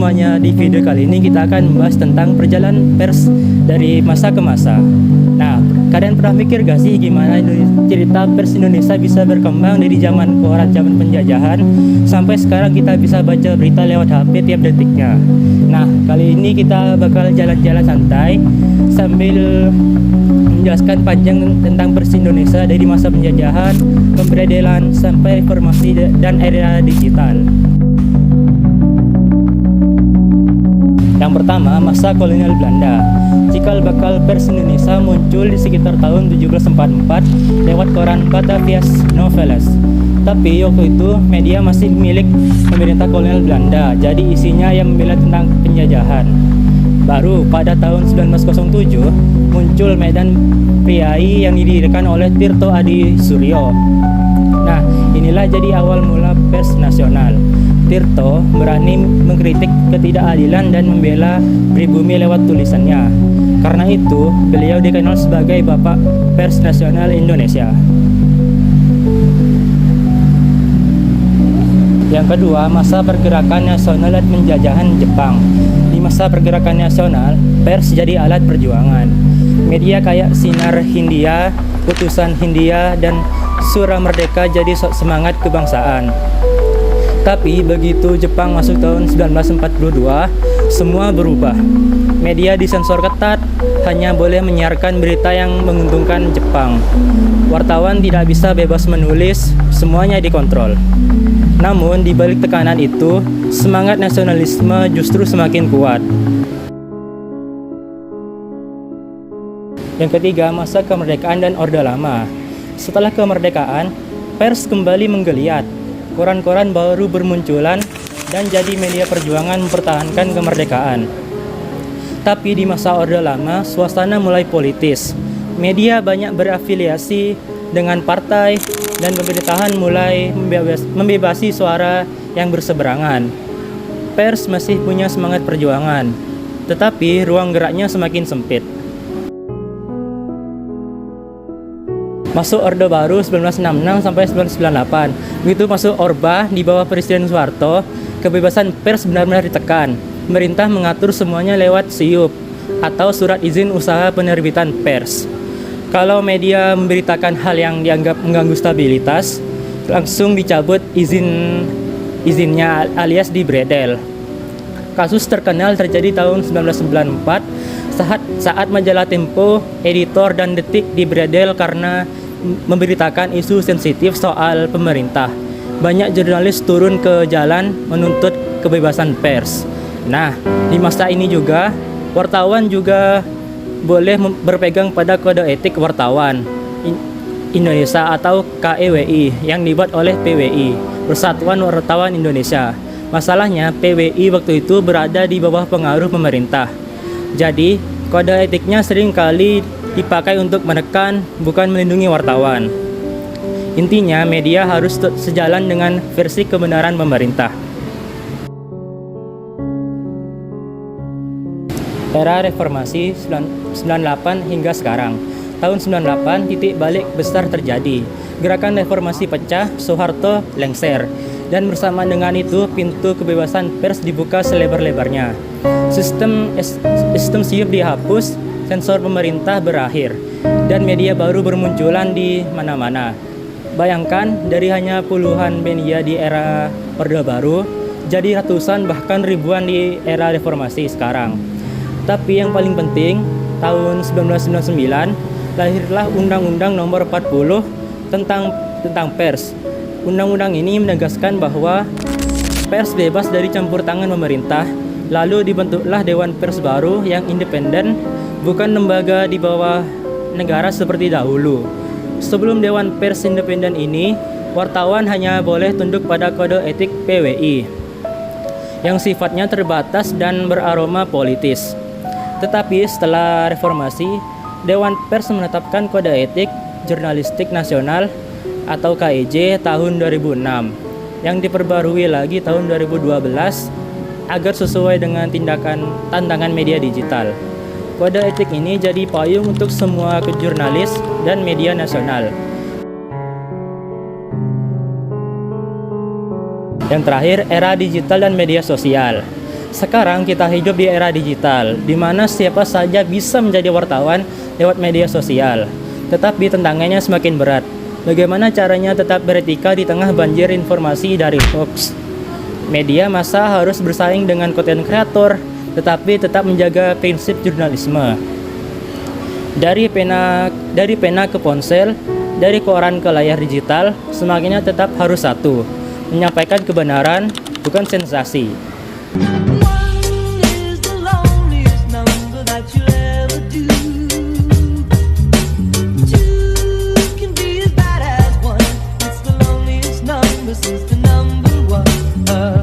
semuanya, di video kali ini kita akan membahas tentang perjalanan pers dari masa ke masa. Nah, kalian pernah mikir gak sih gimana cerita pers Indonesia bisa berkembang dari zaman penjajahan sampai sekarang kita bisa baca berita lewat HP tiap detiknya. Nah, kali ini kita bakal jalan-jalan santai sambil menjelaskan panjang tentang pers Indonesia dari masa penjajahan, pemberedelan sampai reformasi dan era digital. Yang pertama, masa kolonial Belanda. Cikal bakal pers Indonesia muncul di sekitar tahun 1744 lewat koran Batavia's Noveles. Tapi waktu itu media masih milik pemerintah kolonial Belanda, jadi isinya yang membela tentang penjajahan. Baru pada tahun 1907 muncul Medan Priai yang didirikan oleh Tirto Adi Suryo. Nah, inilah jadi awal mula pers nasional. Tirto berani mengkritik ketidakadilan dan membela pribumi lewat tulisannya. Karena itu, beliau dikenal sebagai Bapak Pers Nasional Indonesia. Yang kedua, masa pergerakan nasional dan penjajahan Jepang. Di masa pergerakan nasional, pers jadi alat perjuangan. Media kayak Sinar Hindia, Putusan Hindia, dan Surah Merdeka jadi semangat kebangsaan. Tapi begitu Jepang masuk tahun 1942, semua berubah. Media disensor ketat, hanya boleh menyiarkan berita yang menguntungkan Jepang. Wartawan tidak bisa bebas menulis, semuanya dikontrol. Namun di balik tekanan itu, semangat nasionalisme justru semakin kuat. Yang ketiga, masa kemerdekaan dan Orde Lama. Setelah kemerdekaan, pers kembali menggeliat. Koran-koran baru bermunculan dan jadi media perjuangan mempertahankan kemerdekaan. Tapi di masa Orde Lama, suasana mulai politis. Media banyak berafiliasi dengan partai dan pemerintahan mulai membebasi suara yang berseberangan. Pers masih punya semangat perjuangan, tetapi ruang geraknya semakin sempit. Masuk Orde Baru 1966 sampai 1998. Begitu masuk Orba di bawah Presiden Soeharto, kebebasan pers benar-benar ditekan. Pemerintah mengatur semuanya lewat SIUP atau Surat Izin Usaha Penerbitan Pers. Kalau media memberitakan hal yang dianggap mengganggu stabilitas, langsung dicabut izinnya alias dibredel. Kasus terkenal terjadi tahun 1994 saat majalah Tempo, Editor, dan Detik dibredel karena memberitakan isu sensitif soal pemerintah. Banyak jurnalis turun ke jalan menuntut kebebasan pers. Nah, di masa ini juga wartawan juga boleh berpegang pada kode etik wartawan Indonesia atau KEWI yang dibuat oleh PWI, Persatuan Wartawan Indonesia. Masalahnya PWI waktu itu berada di bawah pengaruh pemerintah. Jadi, kode etiknya sering kali dipakai untuk menekan, bukan melindungi wartawan. Intinya, media harus sejalan dengan versi kebenaran pemerintah. Era reformasi 98 hingga sekarang. Tahun 98 titik balik besar terjadi. Gerakan reformasi pecah, Soeharto lengser. Dan bersama dengan itu pintu kebebasan pers dibuka selebar-lebarnya. Sistem SIUP dihapus, sensor pemerintah berakhir, dan media baru bermunculan di mana-mana. Bayangkan, dari hanya puluhan media di era Orde Baru, jadi ratusan bahkan ribuan di era reformasi sekarang. Tapi yang paling penting, tahun 1999 lahirlah Undang-Undang Nomor 40 tentang pers. Undang-undang ini menegaskan bahwa pers bebas dari campur tangan pemerintah. Lalu dibentuklah Dewan Pers baru yang independen, bukan lembaga di bawah negara seperti dahulu. Sebelum Dewan Pers independen ini, wartawan hanya boleh tunduk pada kode etik PWI yang sifatnya terbatas dan beraroma politis. Tetapi setelah reformasi, Dewan Pers menetapkan kode etik jurnalistik nasional atau KEJ tahun 2006 yang diperbarui lagi tahun 2012 agar sesuai dengan tantangan media digital. Kode etik ini jadi payung untuk semua jurnalis dan media nasional. Yang terakhir, era digital dan media sosial. Sekarang kita hidup di era digital, di mana siapa saja bisa menjadi wartawan lewat media sosial. Tetapi tantangannya semakin berat. Bagaimana caranya tetap beretika di tengah banjir informasi dari hoax? Media massa harus bersaing dengan konten kreator, tetapi tetap menjaga prinsip jurnalisme. Dari pena ke ponsel, dari koran ke layar digital, semangatnya tetap harus satu, menyampaikan kebenaran, bukan sensasi. This is the number one.